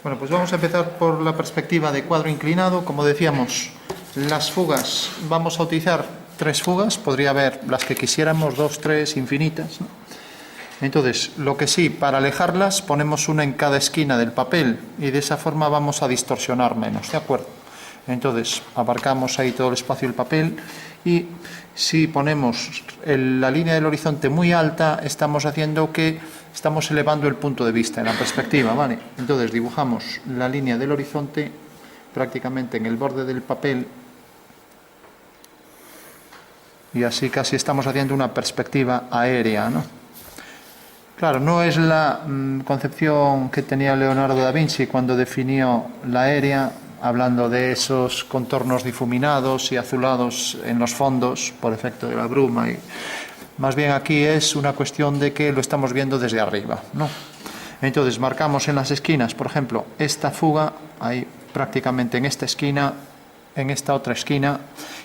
Bueno, pues vamos a empezar por la perspectiva de cuadro inclinado. Como decíamos, las fugas, vamos a utilizar 3 fugas, podría haber las que quisiéramos, 2, 3, infinitas, ¿no? Entonces, lo que sí, para alejarlas ponemos una en cada esquina del papel y de esa forma vamos a distorsionar menos, ¿de acuerdo? Entonces, abarcamos ahí todo el espacio del papel y si ponemos la línea del horizonte muy alta, estamos haciendo que estamos elevando el punto de vista en la perspectiva, ¿vale? Entonces, dibujamos la línea del horizonte prácticamente en el borde del papel y así casi estamos haciendo una perspectiva aérea, ¿no? Claro, no es la concepción que tenía Leonardo da Vinci cuando definió la aérea, hablando de esos contornos difuminados y azulados en los fondos por efecto de la bruma. Y más bien aquí es una cuestión de que lo estamos viendo desde arriba, ¿no? Entonces marcamos en las esquinas, por ejemplo, esta fuga, ahí prácticamente en esta esquina, en esta otra esquina,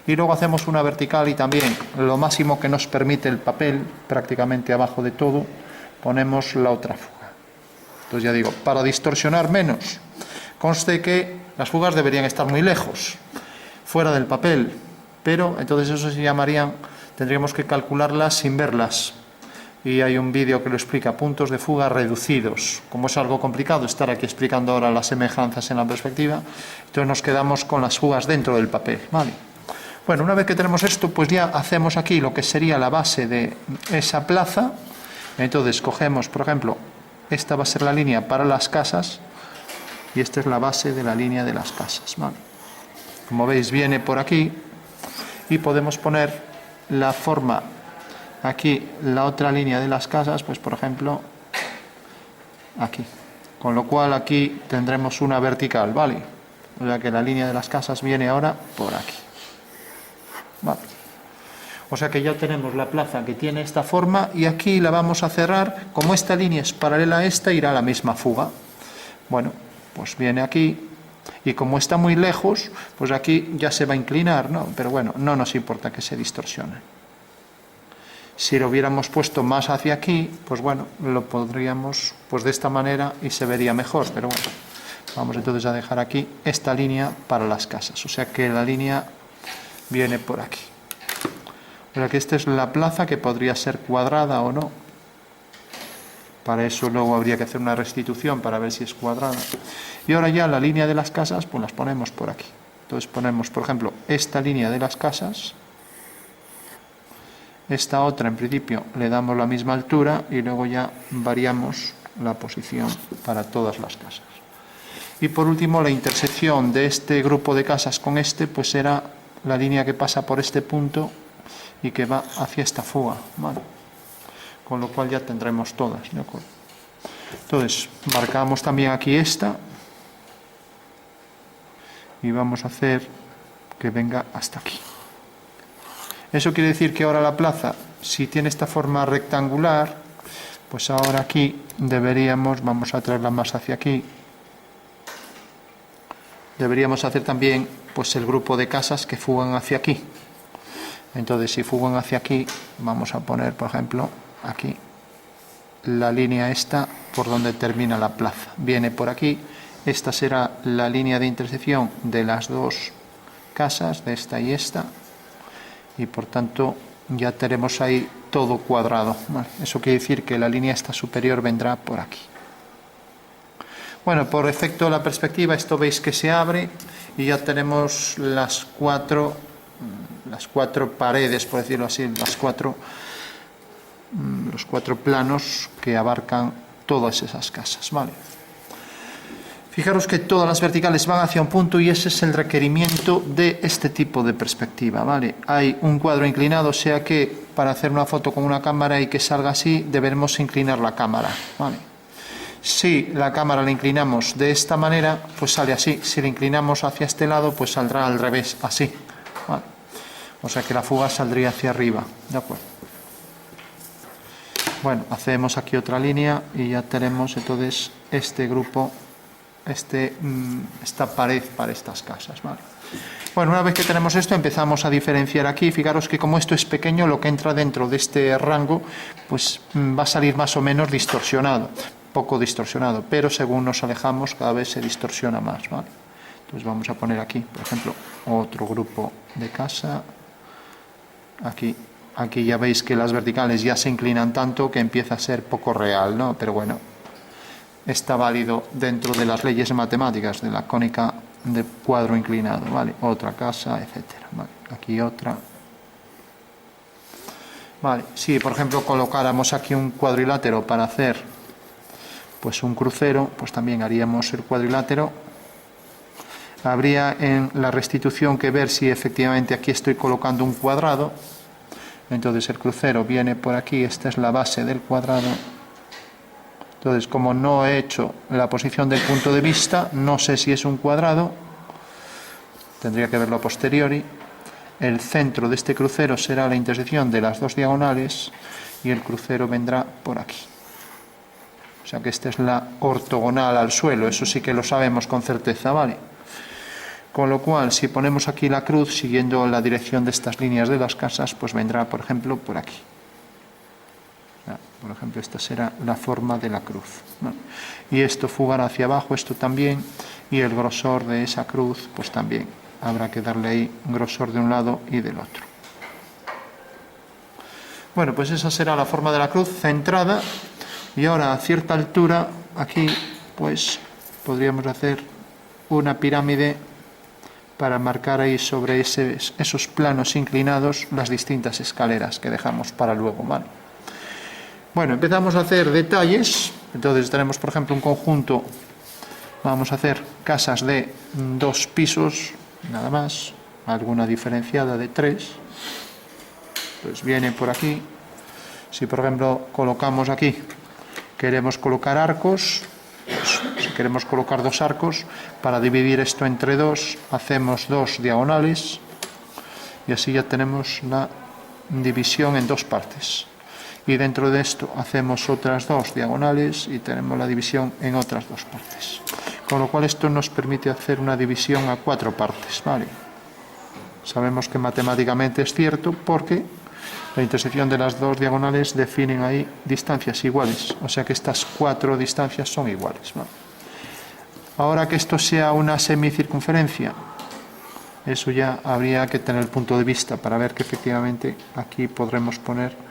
y luego hacemos una vertical y también lo máximo que nos permite el papel, prácticamente abajo de todo, ponemos la otra fuga. Entonces ya digo, para distorsionar menos, conste que las fugas deberían estar muy lejos, fuera del papel, pero entonces eso se llamarían, tendríamos que calcularlas sin verlas. Y hay un vídeo que lo explica, puntos de fuga reducidos. Como es algo complicado estar aquí explicando ahora las semejanzas en la perspectiva, entonces nos quedamos con las fugas dentro del papel, ¿vale? Bueno, una vez que tenemos esto, pues ya hacemos aquí lo que sería la base de esa plaza. Entonces cogemos, por ejemplo, esta va a ser la línea para las casas y esta es la base de la línea de las casas, ¿vale? Como veis, viene por aquí y podemos poner la forma aquí, la otra línea de las casas, pues por ejemplo aquí, con lo cual aquí tendremos una vertical, ¿vale? O sea que la línea de las casas viene ahora por aquí, ¿vale? O sea que ya tenemos la plaza que tiene esta forma y aquí la vamos a cerrar. Como esta línea es paralela a esta, irá a la misma fuga. Bueno, pues viene aquí y como está muy lejos, pues aquí ya se va a inclinar, ¿no? Pero bueno, no nos importa que se distorsione. Si lo hubiéramos puesto más hacia aquí, pues bueno, lo podríamos pues de esta manera y se vería mejor. Pero bueno, vamos entonces a dejar aquí esta línea para las casas. O sea que la línea viene por aquí. O sea que esta es la plaza que podría ser cuadrada o no. Para eso luego habría que hacer una restitución para ver si es cuadrada. Y ahora ya la línea de las casas, pues las ponemos por aquí. Entonces ponemos, por ejemplo, esta línea de las casas. Esta otra, en principio, le damos la misma altura y luego ya variamos la posición para todas las casas. Y por último, la intersección de este grupo de casas con este, pues será la línea que pasa por este punto y que va hacia esta fuga, ¿vale? Con lo cual ya tendremos todas, ¿de acuerdo? Entonces, marcamos también aquí esta y vamos a hacer que venga hasta aquí. Eso quiere decir que ahora la plaza, si tiene esta forma rectangular, pues ahora aquí deberíamos, vamos a traerla más hacia aquí, deberíamos hacer también pues el grupo de casas que fugan hacia aquí. Entonces, si fugan hacia aquí, vamos a poner, por ejemplo, aquí la línea esta por donde termina la plaza. Viene por aquí, esta será la línea de intersección de las dos casas, de esta y esta, y por tanto ya tenemos ahí todo cuadrado, ¿vale? Eso quiere decir que la línea esta superior vendrá por aquí. Bueno, por efecto de la perspectiva, esto veis que se abre y ya tenemos las cuatro paredes, por decirlo así, los cuatro planos que abarcan todas esas casas, ¿vale? Fijaros que todas las verticales van hacia un punto y ese es el requerimiento de este tipo de perspectiva, ¿vale? Hay un cuadro inclinado, o sea que para hacer una foto con una cámara y que salga así, deberemos inclinar la cámara, ¿vale? Si la cámara la inclinamos de esta manera, pues sale así. Si la inclinamos hacia este lado, pues saldrá al revés, así, ¿vale? O sea que la fuga saldría hacia arriba, ¿de acuerdo? Bueno, hacemos aquí otra línea y ya tenemos entonces este grupo, esta pared para estas casas, ¿vale? Bueno, una vez que tenemos esto, empezamos a diferenciar aquí. Fijaros que como esto es pequeño, lo que entra dentro de este rango, pues va a salir más o menos distorsionado. poco distorsionado, pero según nos alejamos cada vez se distorsiona más, ¿vale? Entonces vamos a poner aquí, por ejemplo, otro grupo de casa. Aquí ya veis que las verticales ya se inclinan tanto que empieza a ser poco real, ¿no? Pero bueno, está válido dentro de las leyes matemáticas de la cónica de cuadro inclinado, ¿vale? Otra casa, etcétera, ¿vale? Aquí otra. Vale, si por ejemplo colocáramos aquí un cuadrilátero para hacer pues un crucero, pues también haríamos el cuadrilátero. Habría en la restitución que ver si efectivamente aquí estoy colocando un cuadrado. Entonces el crucero viene por aquí, esta es la base del cuadrado. Entonces, como no he hecho la posición del punto de vista, no sé si es un cuadrado, tendría que verlo a posteriori. El centro de este crucero será la intersección de las dos diagonales y el crucero vendrá por aquí. O sea que esta es la ortogonal al suelo, eso sí que lo sabemos con certeza, ¿vale? Con lo cual, si ponemos aquí la cruz, siguiendo la dirección de estas líneas de las casas, pues vendrá, por ejemplo, por aquí. Por ejemplo, esta será la forma de la cruz, ¿no? Y esto fugará hacia abajo, esto también, y el grosor de esa cruz, pues también. Habrá que darle ahí un grosor de un lado y del otro. Bueno, pues esa será la forma de la cruz centrada. Y ahora, a cierta altura, aquí, pues, podríamos hacer una pirámide para marcar ahí sobre esos planos inclinados las distintas escaleras que dejamos para luego, ¿vale? Bueno, empezamos a hacer detalles. Entonces tenemos, por ejemplo, un conjunto. Vamos a hacer casas de 2 pisos, nada más. Alguna diferenciada de 3. Pues viene por aquí. Si, por ejemplo, colocamos aquí, queremos colocar arcos. Si queremos colocar 2 arcos, para dividir esto entre 2, hacemos 2 diagonales. Y así ya tenemos la división en 2 partes. Y dentro de esto hacemos otras 2 diagonales y tenemos la división en otras 2 partes. Con lo cual esto nos permite hacer una división a 4 partes, ¿vale? Sabemos que matemáticamente es cierto porque la intersección de las 2 diagonales definen ahí distancias iguales. O sea que estas 4 distancias son iguales, ¿vale? Ahora que esto sea una semicircunferencia, eso ya habría que tener el punto de vista para ver que efectivamente aquí podremos poner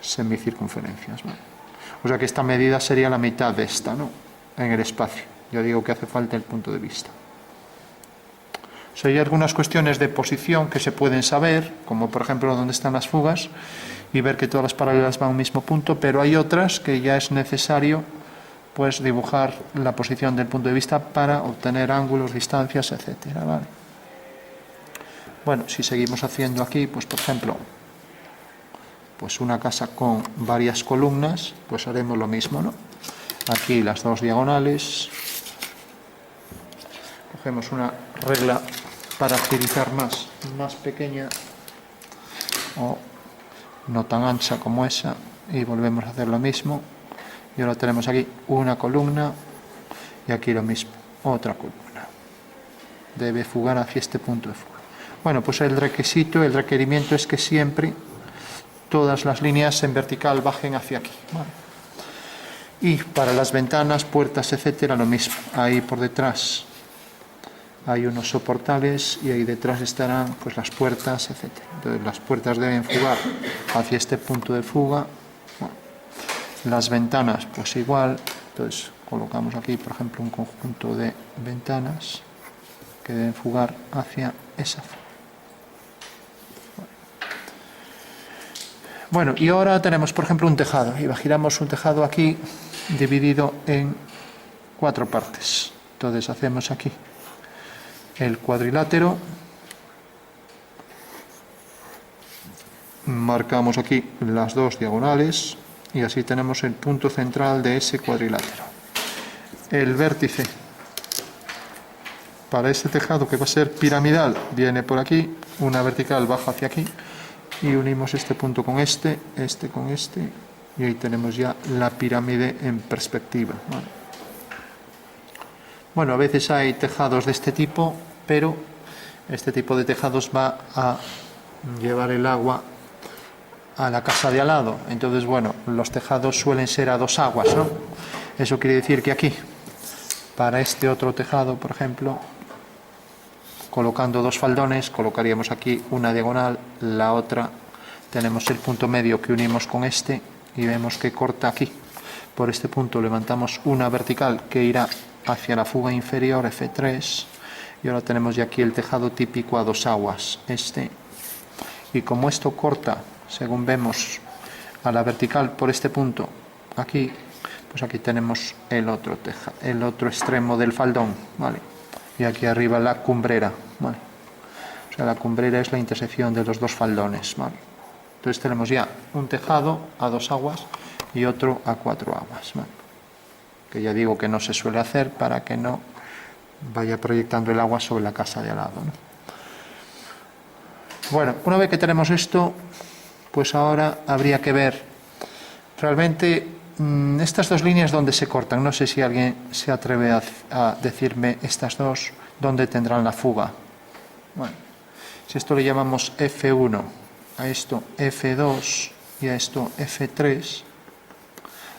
semicircunferencias, ¿no? O sea que esta medida sería la mitad de esta, ¿no? En el espacio. Yo digo que hace falta el punto de vista. O sea, hay algunas cuestiones de posición que se pueden saber, como por ejemplo dónde están las fugas, y ver que todas las paralelas van a un mismo punto, pero hay otras que ya es necesario pues dibujar la posición del punto de vista para obtener ángulos, distancias, etcétera, ¿vale? Bueno, si seguimos haciendo aquí, pues por ejemplo, pues una casa con varias columnas, pues haremos lo mismo, ¿no? Aquí las 2 diagonales. Cogemos una regla para agilizar más pequeña o no tan ancha como esa y volvemos a hacer lo mismo. Y ahora tenemos aquí una columna y aquí lo mismo, otra columna. Debe fugar hacia este punto de fuga. Bueno, pues el requerimiento es que siempre todas las líneas en vertical bajen hacia aquí, ¿vale? Y para las ventanas, puertas, etcétera, lo mismo. Ahí por detrás hay unos soportales y ahí detrás estarán pues las puertas, etcétera. Entonces las puertas deben fugar hacia este punto de fuga. Bueno, las ventanas pues igual. Entonces colocamos aquí, por ejemplo, un conjunto de ventanas que deben fugar hacia esa fuga. Bueno, y ahora tenemos, por ejemplo, un tejado. Imaginamos un tejado aquí dividido en 4 partes. Entonces hacemos aquí el cuadrilátero. Marcamos aquí las 2 diagonales y así tenemos el punto central de ese cuadrilátero. El vértice para ese tejado, que va a ser piramidal, viene por aquí, una vertical baja hacia aquí. Y unimos este punto con este con este, y ahí tenemos ya la pirámide en perspectiva, ¿vale? Bueno, a veces hay tejados de este tipo, pero este tipo de tejados va a llevar el agua a la casa de al lado. Entonces, bueno, los tejados suelen ser a 2 aguas, ¿no? Eso quiere decir que aquí, para este otro tejado, por ejemplo, colocando dos faldones, colocaríamos aquí una diagonal, la otra, tenemos el punto medio que unimos con este y vemos que corta aquí. Por este punto levantamos una vertical que irá hacia la fuga inferior, F3, y ahora tenemos ya aquí el tejado típico a dos aguas, este. Y como esto corta, según vemos, a la vertical por este punto, aquí, pues aquí tenemos el otro extremo del faldón, ¿vale? Y aquí arriba la cumbrera, ¿vale? O sea, la cumbrera es la intersección de los dos faldones, ¿vale? Entonces tenemos ya un tejado a dos aguas y otro a cuatro aguas, ¿vale? Que ya digo que no se suele hacer para que no vaya proyectando el agua sobre la casa de al lado, ¿no? Bueno, una vez que tenemos esto, pues ahora habría que ver realmente estas dos líneas donde se cortan. No sé si alguien se atreve a decirme estas dos, dónde tendrán la fuga. Bueno, si esto le llamamos F1, a esto F2 y a esto F3,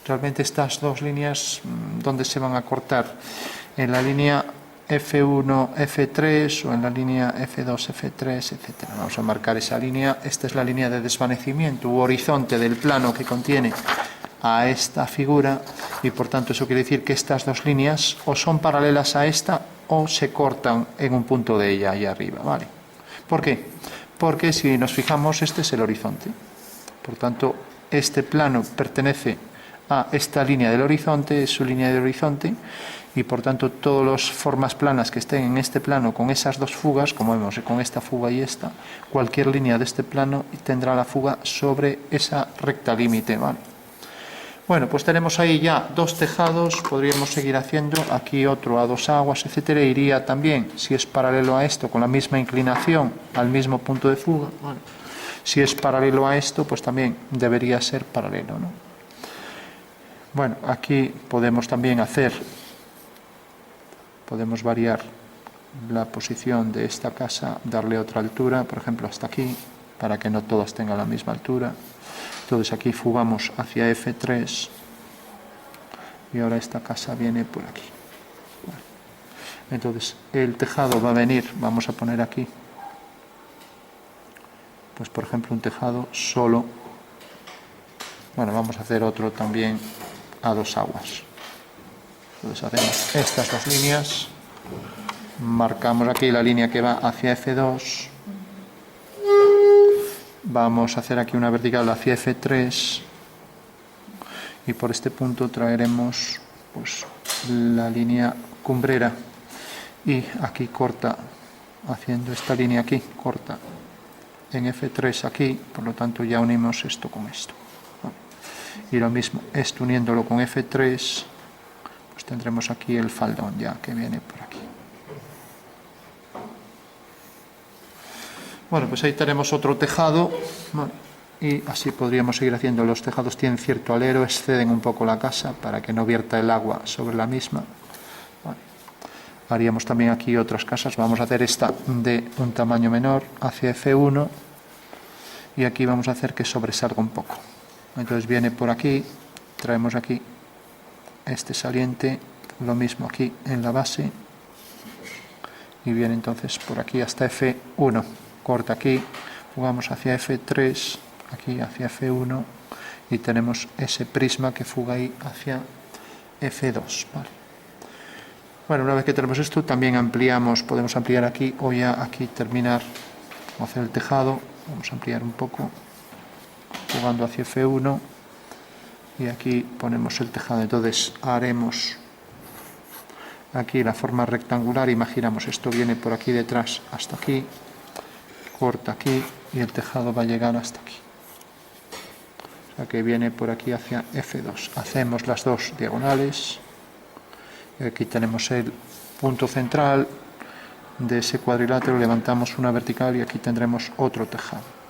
realmente estas dos líneas, ¿dónde se van a cortar? En la línea F1, F3 o en la línea F2, F3, etc. Vamos a marcar esa línea. Esta es la línea de desvanecimiento u horizonte del plano que contiene a esta figura y por tanto eso quiere decir que estas dos líneas o son paralelas a esta o se cortan en un punto de ella ahí arriba, ¿vale? ¿Por qué? Porque si nos fijamos, este es el horizonte. Por tanto, este plano pertenece a esta línea del horizonte, es su línea del horizonte, y por tanto todas las formas planas que estén en este plano con esas dos fugas, como vemos con esta fuga y esta, cualquier línea de este plano tendrá la fuga sobre esa recta límite, ¿vale? Bueno, pues tenemos ahí ya dos tejados, podríamos seguir haciendo, aquí otro a dos aguas, etcétera, iría también, si es paralelo a esto, con la misma inclinación al mismo punto de fuga, ¿vale? Si es paralelo a esto, pues también debería ser paralelo, ¿no? Bueno, aquí podemos también podemos variar la posición de esta casa, darle otra altura, por ejemplo hasta aquí, para que no todas tengan la misma altura. Entonces aquí fugamos hacia F3 y ahora esta casa viene por aquí. Entonces el tejado va a venir, vamos a poner aquí, pues por ejemplo un tejado solo. Bueno, vamos a hacer otro también a dos aguas. Entonces hacemos estas dos líneas, marcamos aquí la línea que va hacia F2, vamos a hacer aquí una vertical hacia F3 y por este punto traeremos pues la línea cumbrera y aquí corta, haciendo esta línea aquí, corta en F3 aquí, por lo tanto ya unimos esto con esto. Y lo mismo, esto uniéndolo con F3, pues tendremos aquí el faldón ya que viene por aquí. Bueno, pues ahí tenemos otro tejado, ¿vale? Y así podríamos seguir haciendo. Los tejados tienen cierto alero, exceden un poco la casa para que no vierta el agua sobre la misma, ¿vale? Haríamos también aquí otras casas. Vamos a hacer esta de un tamaño menor hacia F1 y aquí vamos a hacer que sobresalga un poco. Entonces viene por aquí, traemos aquí este saliente, lo mismo aquí en la base y viene entonces por aquí hasta F1, corta aquí, jugamos hacia F3, aquí hacia F1 y tenemos ese prisma que fuga ahí hacia F2, ¿vale? Bueno, una vez que tenemos esto también ampliamos, podemos ampliar aquí o ya aquí terminar, hacer el tejado, vamos a ampliar un poco jugando hacia F1 y aquí ponemos el tejado. Entonces haremos aquí la forma rectangular, imaginamos esto viene por aquí detrás hasta aquí, corta aquí y el tejado va a llegar hasta aquí, o sea que viene por aquí hacia F2. Hacemos las dos diagonales y aquí tenemos el punto central de ese cuadrilátero, levantamos una vertical y aquí tendremos otro tejado.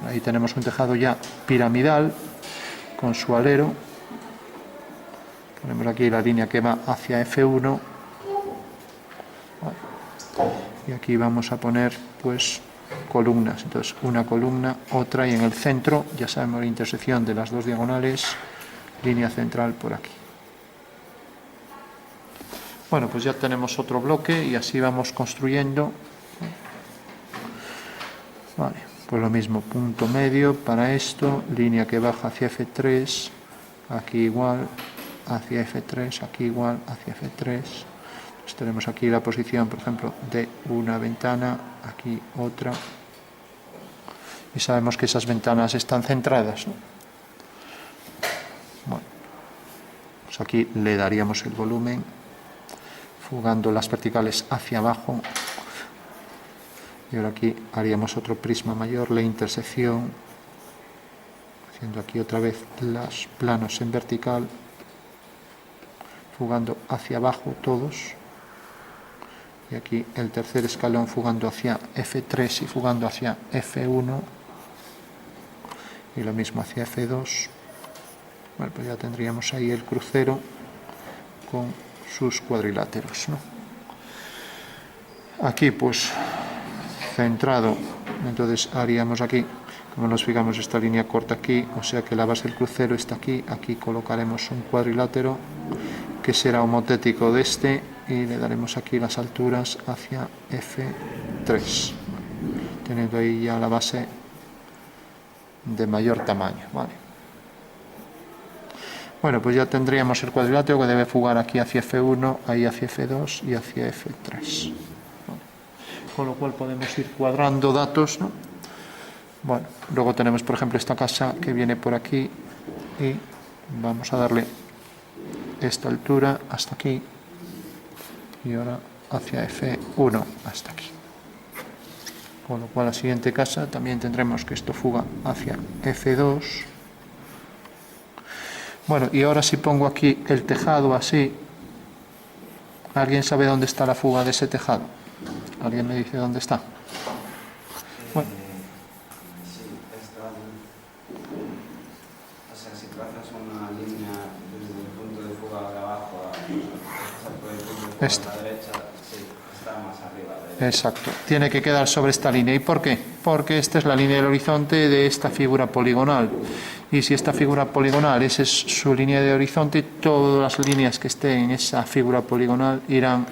Ahí tenemos un tejado ya piramidal con su alero. Ponemos aquí la línea que va hacia F1 y aquí vamos a poner pues columnas. Entonces, una columna, otra, y en el centro, ya sabemos la intersección de las dos diagonales, línea central por aquí. Bueno, pues ya tenemos otro bloque y así vamos construyendo. Vale, pues lo mismo, punto medio para esto, línea que baja hacia F3, aquí igual, hacia F3, aquí igual, hacia F3. Pues tenemos aquí la posición, por ejemplo, de una ventana, aquí otra. Y sabemos que esas ventanas están centradas, ¿no? Bueno, pues aquí le daríamos el volumen, fugando las verticales hacia abajo. Y ahora aquí haríamos otro prisma mayor, la intersección, haciendo aquí otra vez los planos en vertical, fugando hacia abajo todos. Y aquí el tercer escalón fugando hacia F3 y fugando hacia F1. Y lo mismo hacia F2. Bueno, pues ya tendríamos ahí el crucero con sus cuadriláteros, ¿no? Aquí pues centrado, entonces haríamos aquí, como nos fijamos, esta línea corta aquí, o sea que la base del crucero está aquí, aquí colocaremos un cuadrilátero que será homotético de este y le daremos aquí las alturas hacia F3, teniendo ahí ya la base de mayor tamaño, ¿vale? Bueno, pues ya tendríamos el cuadrilátero que debe fugar aquí hacia F1, ahí hacia F2 y hacia F3. Con lo cual podemos ir cuadrando datos, ¿no? Bueno, luego tenemos, por ejemplo, esta casa que viene por aquí y vamos a darle esta altura hasta aquí y ahora hacia F1 hasta aquí. Con lo cual la siguiente casa también tendremos que esto fuga hacia F2. Bueno, y ahora si pongo aquí el tejado así, ¿alguien sabe dónde está la fuga de ese tejado? ¿Alguien me dice dónde está? Bueno. Sí, está. O sea, si trazas una línea desde el punto de fuga de abajo a por el punto de fuga a la derecha, sí, está más arriba. Exacto. Tiene que quedar sobre esta línea. ¿Y por qué? Porque esta es la línea del horizonte de esta figura poligonal. Y si esta figura poligonal, esa es su línea de horizonte, todas las líneas que estén en esa figura poligonal irán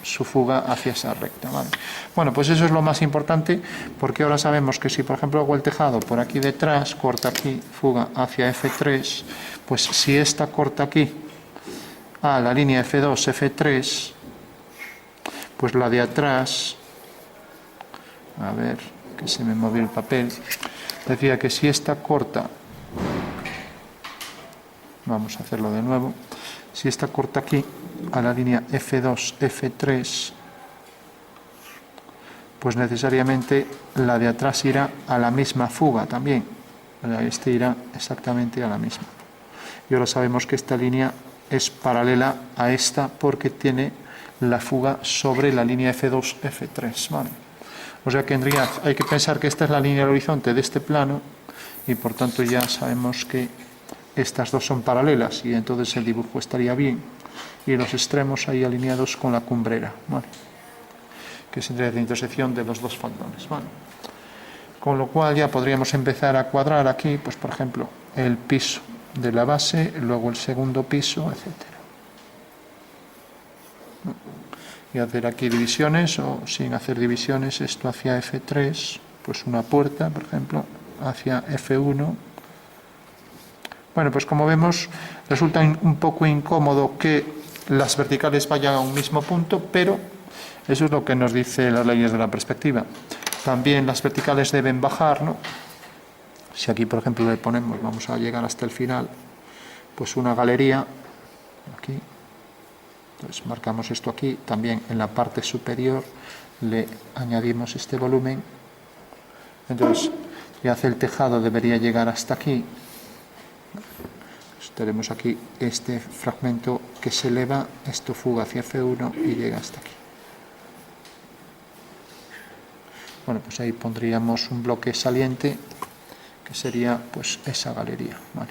su fuga hacia esa recta, ¿vale? Bueno, pues eso es lo más importante, porque ahora sabemos que si por ejemplo hago el tejado por aquí detrás, corta aquí, fuga hacia F3, pues si esta corta aquí a la línea F2, F3, pues la de atrás, a ver, que se me movió el papel, decía que si esta corta, vamos a hacerlo de nuevo, si esta corta aquí a la línea F2, F3, pues necesariamente la de atrás irá a la misma fuga también. Este irá exactamente a la misma. Y ahora sabemos que esta línea es paralela a esta porque tiene la fuga sobre la línea F2, F3. ¿Vale? O sea que en realidad hay que pensar que esta es la línea del horizonte de este plano y por tanto ya sabemos que estas dos son paralelas y entonces el dibujo estaría bien. Y los extremos ahí alineados con la cumbrera, ¿vale? Que sería la intersección de los dos faldones, ¿vale? Con lo cual ya podríamos empezar a cuadrar aquí, pues por ejemplo, el piso de la base, luego el segundo piso, etc. Y hacer aquí divisiones, o sin hacer divisiones, esto hacia F3, pues una puerta, por ejemplo, hacia F1. Bueno, pues como vemos, resulta un poco incómodo que las verticales vayan a un mismo punto, pero eso es lo que nos dice las leyes de la perspectiva. También las verticales deben bajar, ¿no? Si aquí, por ejemplo, le ponemos, vamos a llegar hasta el final, pues una galería, aquí, entonces marcamos esto aquí, también en la parte superior le añadimos este volumen, entonces ya hace el tejado, debería llegar hasta aquí. Tenemos aquí este fragmento que se eleva, esto fuga hacia F1 y llega hasta aquí. Bueno, pues ahí pondríamos un bloque saliente que sería pues esa galería, ¿vale?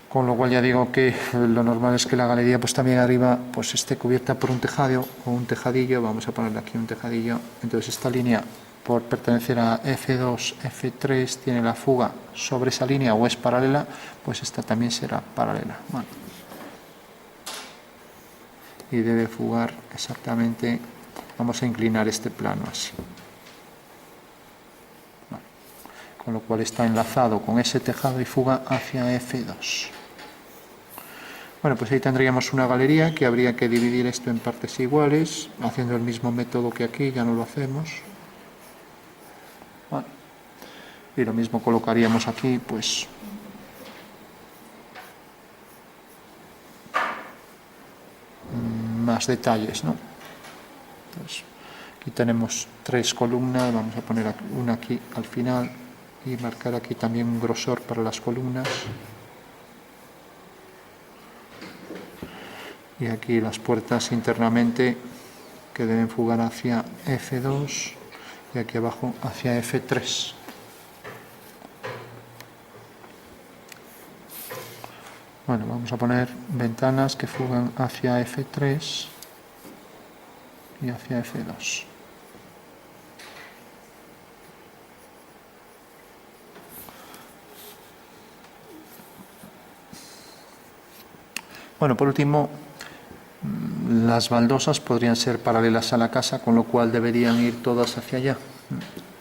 Con lo cual ya digo que lo normal es que la galería pues también arriba pues esté cubierta por un tejado o un tejadillo. Vamos a ponerle aquí un tejadillo. Entonces esta línea, por pertenecer a F2, F3, tiene la fuga sobre esa línea o es paralela, pues esta también será paralela. Bueno. Y debe fugar exactamente, vamos a inclinar este plano así. Bueno. Con lo cual está enlazado con ese tejado y fuga hacia F2. Bueno, pues ahí tendríamos una galería que habría que dividir esto en partes iguales, haciendo el mismo método que aquí, ya no lo hacemos. Bueno, y lo mismo colocaríamos aquí, pues más detalles, ¿no? Entonces, aquí tenemos 3 columnas, vamos a poner una aquí al final y marcar aquí también un grosor para las columnas. Y aquí las puertas internamente que deben fugar hacia F2 y aquí abajo hacia F3. Bueno, vamos a poner ventanas que fugan hacia F3 y hacia F2. Bueno, por último, las baldosas podrían ser paralelas a la casa, con lo cual deberían ir todas hacia allá,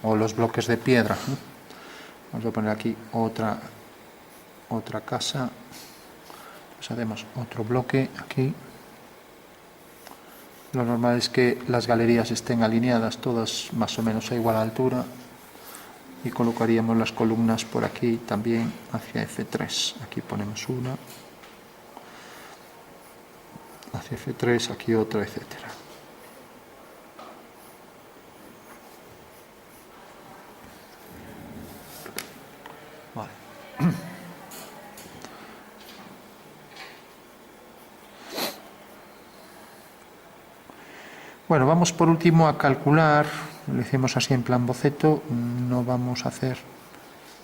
o los bloques de piedra. Vamos a poner aquí otra casa, pues hacemos otro bloque aquí. Lo normal es que las galerías estén alineadas todas más o menos a igual altura y colocaríamos las columnas por aquí también hacia F3. Aquí ponemos una, hacia F3, aquí otra, etcétera. Vale. Bueno, vamos por último a calcular, lo hicimos así en plan boceto, no vamos a hacer,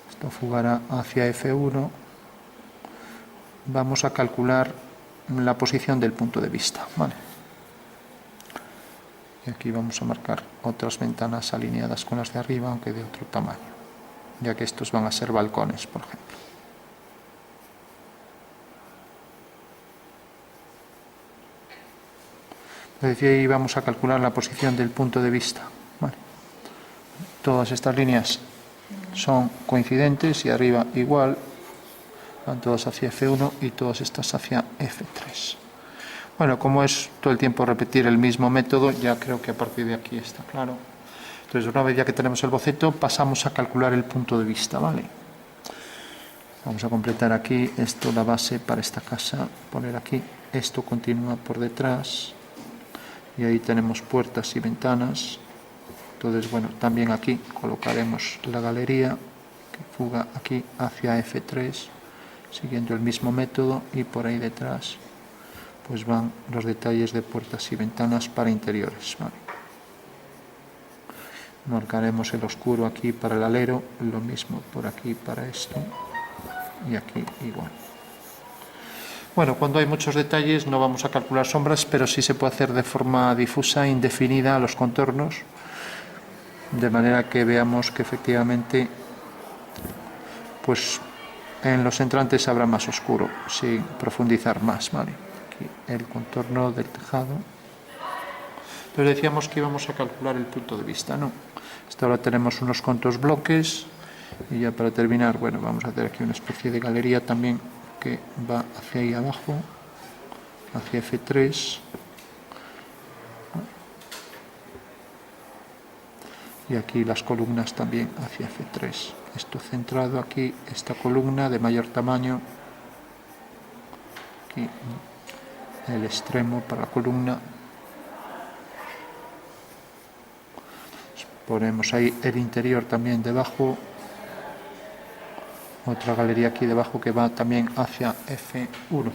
esto fugará hacia F1, vamos a calcular la posición del punto de vista, ¿vale? Y aquí vamos a marcar otras ventanas alineadas con las de arriba, aunque de otro tamaño, ya que estos van a ser balcones, por ejemplo. Desde ahí vamos a calcular la posición del punto de vista, ¿vale? Todas estas líneas son coincidentes y arriba igual, van todas hacia F1 y todas estas hacia F3. Bueno, como es todo el tiempo repetir el mismo método, ya creo que a partir de aquí está claro. Entonces, una vez ya que tenemos el boceto, pasamos a calcular el punto de vista, ¿vale? Vamos a completar aquí esto, la base para esta casa, poner aquí, esto continúa por detrás y ahí tenemos puertas y ventanas. Entonces, bueno, también aquí colocaremos la galería que fuga aquí hacia F3, siguiendo el mismo método, y por ahí detrás pues van los detalles de puertas y ventanas para interiores, ¿vale? Marcaremos el oscuro aquí para el alero, lo mismo por aquí para esto y aquí igual. Bueno, cuando hay muchos detalles no vamos a calcular sombras, pero sí se puede hacer de forma difusa, indefinida, los contornos, de manera que veamos que efectivamente pues en los entrantes habrá más oscuro, sin profundizar más, ¿vale? Aquí el contorno del tejado. Entonces decíamos que íbamos a calcular el punto de vista, ¿no? Hasta ahora tenemos unos cuantos bloques y ya para terminar, bueno, vamos a hacer aquí una especie de galería también que va hacia ahí abajo, hacia F3. Y aquí las columnas también hacia F3. Esto centrado aquí, esta columna de mayor tamaño. Aquí el extremo para la columna. Ponemos ahí el interior también debajo. Otra galería aquí debajo que va también hacia F1.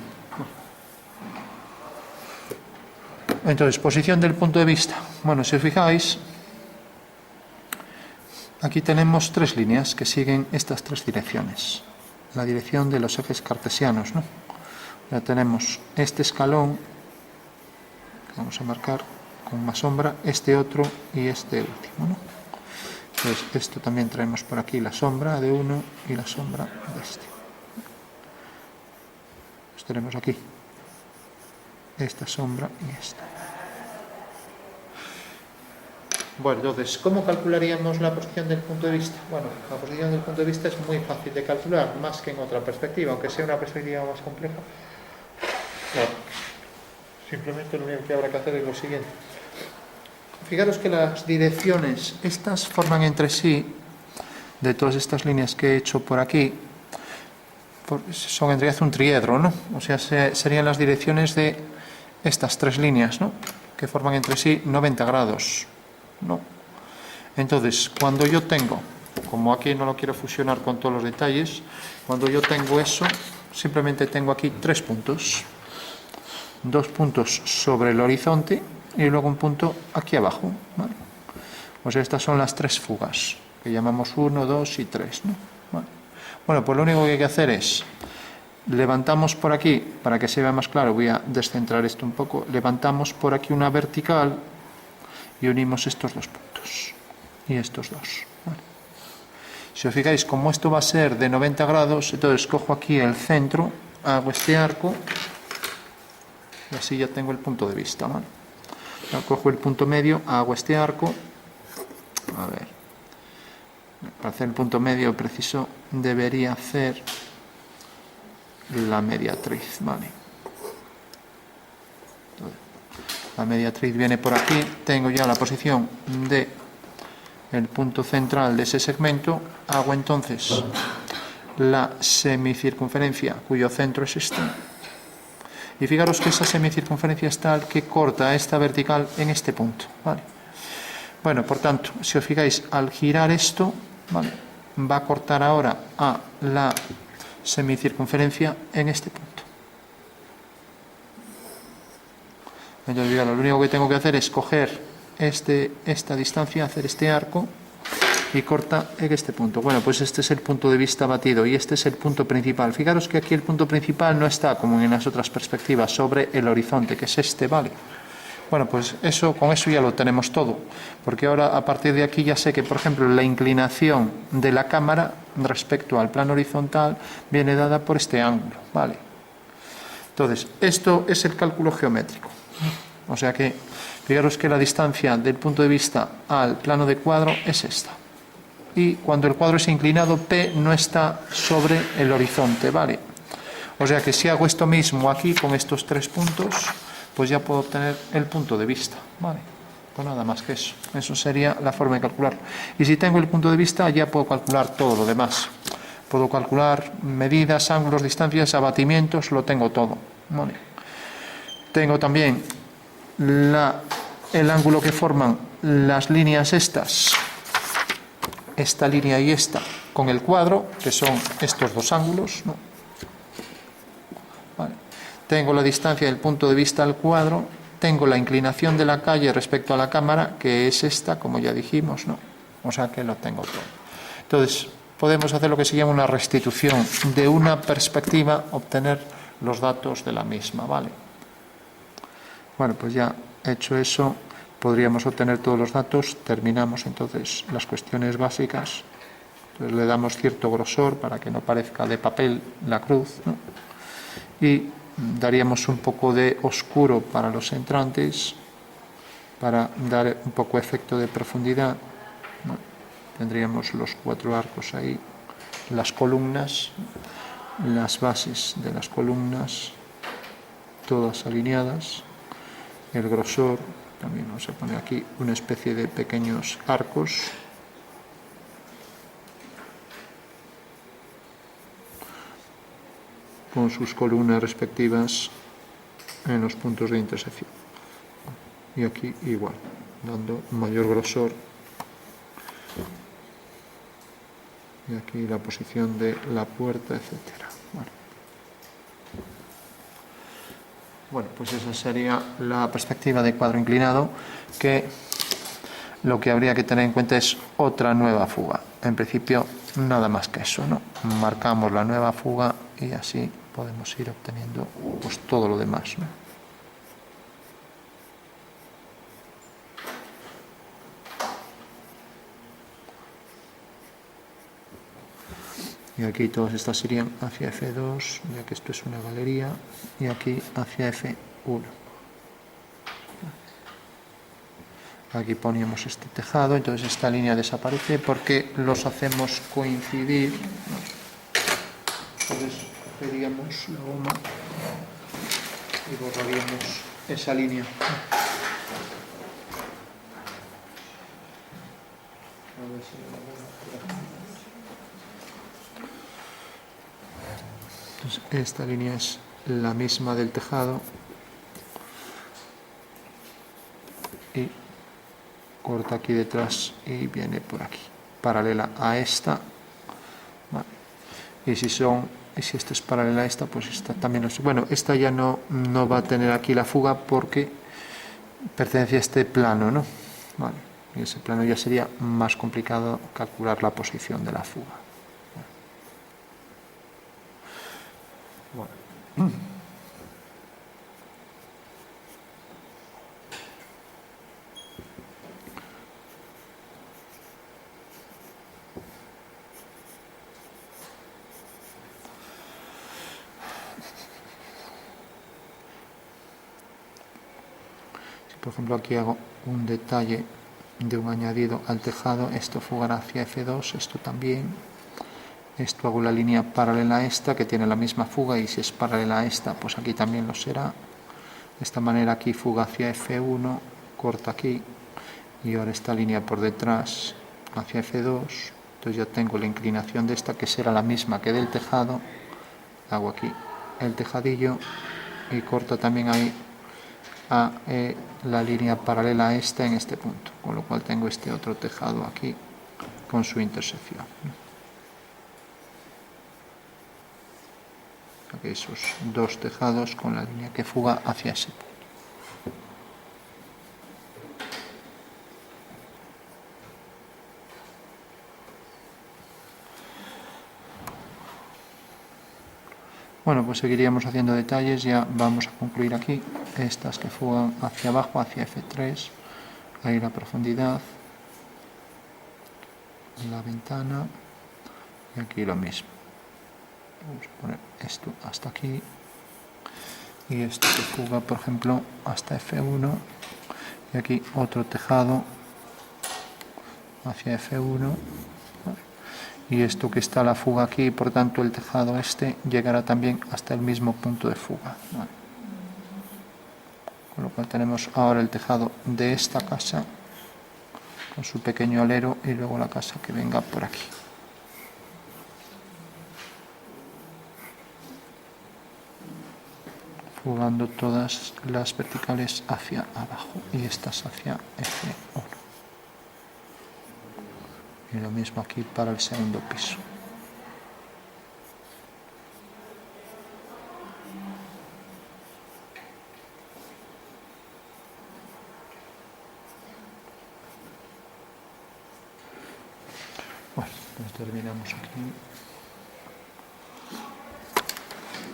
Entonces, posición del punto de vista. Bueno, si os fijáis, aquí tenemos 3 líneas que siguen estas 3 direcciones. la dirección de los ejes cartesianos, ¿no? Ya tenemos este escalón, que vamos a marcar con más sombra, este otro y este último, ¿no? Entonces esto también traemos por aquí la sombra de uno y la sombra de este. Pues tenemos aquí esta sombra y esta. Bueno, entonces, ¿cómo calcularíamos la posición del punto de vista? Bueno, la posición del punto de vista es muy fácil de calcular, más que en otra perspectiva, aunque sea una perspectiva más compleja. Claro. Simplemente lo único que habrá que hacer es lo siguiente. Fijaros que las direcciones, estas forman entre sí, de todas estas líneas que he hecho por aquí, son en realidad un triedro, ¿no? O sea, serían las direcciones de estas tres líneas, ¿no? Que forman entre sí 90 grados, ¿no? Entonces, cuando yo tengo, como aquí no lo quiero fusionar con todos los detalles, cuando yo tengo eso, simplemente tengo aquí 3 puntos. 2 puntos sobre el horizonte y luego un punto aquí abajo, ¿vale? O sea, estas son las 3 fugas, que llamamos 1, 2 y 3, ¿no? ¿Vale? Bueno, pues lo único que hay que hacer es, levantamos por aquí, para que se vea más claro, voy a descentrar esto un poco, levantamos por aquí una vertical y unimos estos 2 puntos y estos 2, ¿vale? Si os fijáis, como esto va a ser de 90 grados, entonces cojo aquí el centro, hago este arco y así ya tengo el punto de vista, ¿vale? Cojo el punto medio, hago este arco, a ver, para hacer el punto medio preciso debería hacer la mediatriz, ¿vale? Entonces, la mediatriz viene por aquí, tengo ya la posición de el punto central de ese segmento, hago entonces la semicircunferencia cuyo centro es este. Y fijaros que esa semicircunferencia es tal que corta esta vertical en este punto, ¿vale? Bueno, por tanto, si os fijáis, al girar esto, ¿vale?, va a cortar ahora a la semicircunferencia en este punto. Entonces, lo único que tengo que hacer es coger esta distancia, hacer este arco y corta en este punto. Bueno, pues este es el punto de vista batido y este es el punto principal. Fijaros que aquí el punto principal no está como en las otras perspectivas sobre el horizonte, que es este, ¿vale? Bueno, pues con eso ya lo tenemos todo, porque ahora a partir de aquí ya sé que, por ejemplo, la inclinación de la cámara respecto al plano horizontal viene dada por este ángulo, ¿vale? Entonces, esto es el cálculo geométrico. O sea que, fijaros que la distancia del punto de vista al plano de cuadro es esta. Y cuando el cuadro es inclinado, P no está sobre el horizonte, ¿vale? O sea que si hago esto mismo aquí con estos 3 puntos, pues ya puedo obtener el punto de vista, ¿vale? Pues nada más que eso. Eso sería la forma de calcularlo. Y si tengo el punto de vista, ya puedo calcular todo lo demás. Puedo calcular medidas, ángulos, distancias, abatimientos, lo tengo todo, ¿vale? Tengo también el ángulo que forman las líneas estas, esta línea y esta, con el cuadro, que son estos 2 ángulos, ¿no? Vale. Tengo la distancia del punto de vista al cuadro, tengo la inclinación de la calle respecto a la cámara, que es esta, como ya dijimos, ¿no? O sea que lo tengo todo. Entonces, podemos hacer lo que se llama una restitución de una perspectiva, obtener los datos de la misma, ¿vale? Bueno, pues ya hecho eso, podríamos obtener todos los datos, terminamos entonces las cuestiones básicas. Entonces le damos cierto grosor para que no parezca de papel la cruz, ¿no? Y daríamos un poco de oscuro para los entrantes, para dar un poco efecto de profundidad, ¿no? Tendríamos los 4 arcos ahí, las columnas, las bases de las columnas, todas alineadas, el grosor, también vamos a poner aquí una especie de pequeños arcos, con sus columnas respectivas en los puntos de intersección. Y aquí igual, dando mayor grosor. Y aquí la posición de la puerta, etcétera. Bueno, pues esa sería la perspectiva de cuadro inclinado, que lo que habría que tener en cuenta es otra nueva fuga. En principio, nada más que eso, ¿no? marcamos la nueva fuga y así podemos ir obteniendo pues todo lo demás, ¿no? Y aquí todas estas irían hacia F2, ya que esto es una galería, y aquí hacia F1. Aquí poníamos este tejado, entonces esta línea desaparece porque los hacemos coincidir. Entonces cogeríamos la goma y borraríamos esa línea. Entonces, esta línea es la misma del tejado y corta aquí detrás y viene por aquí, paralela a esta. Vale. Y si esta es paralela a esta, pues esta también es. Bueno, esta ya no va a tener aquí la fuga porque pertenece a este plano, ¿no? Vale. Y ese plano ya sería más complicado calcular la posición de la fuga. Bueno. Por ejemplo, aquí hago un detalle de un añadido al tejado, esto fugará hacia F2, esto también, esto hago la línea paralela a esta que tiene la misma fuga y si es paralela a esta pues aquí también lo será. De esta manera aquí fuga hacia F1, corta aquí y ahora esta línea por detrás hacia F2, entonces ya tengo la inclinación de esta que será la misma que del tejado, hago aquí el tejadillo y corto también ahí a la línea paralela a esta en este punto, con lo cual tengo este otro tejado aquí con su intersección. Aquí esos dos tejados con la línea que fuga hacia ese punto. Bueno, pues seguiríamos haciendo detalles, ya vamos a concluir aquí. Estas que fugan hacia abajo, hacia F3, ahí la profundidad, la ventana, y aquí lo mismo. Vamos a poner esto hasta aquí, y esto que fuga, por ejemplo, hasta F1, y aquí otro tejado hacia F1. Y esto que está la fuga aquí, por tanto el tejado este llegará también hasta el mismo punto de fuga. Vale. Con lo cual tenemos ahora el tejado de esta casa con su pequeño alero y luego la casa que venga por aquí. Fugando todas las verticales hacia abajo y estas hacia F1. Y lo mismo aquí para el segundo piso. Bueno, pues terminamos aquí.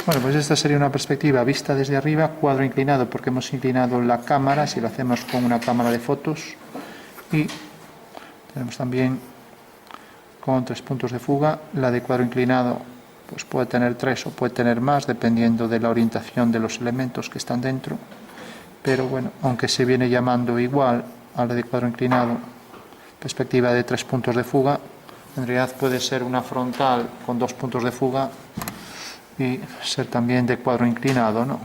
Bueno, pues esta sería una perspectiva vista desde arriba, cuadro inclinado, porque hemos inclinado la cámara, si lo hacemos con una cámara de fotos. Y tenemos también con 3 puntos de fuga. La de cuadro inclinado pues puede tener 3 o puede tener más, dependiendo de la orientación de los elementos que están dentro. Pero bueno, aunque se viene llamando igual a la de cuadro inclinado, perspectiva de 3 puntos de fuga, en realidad puede ser una frontal con 2 puntos de fuga y ser también de cuadro inclinado, ¿no?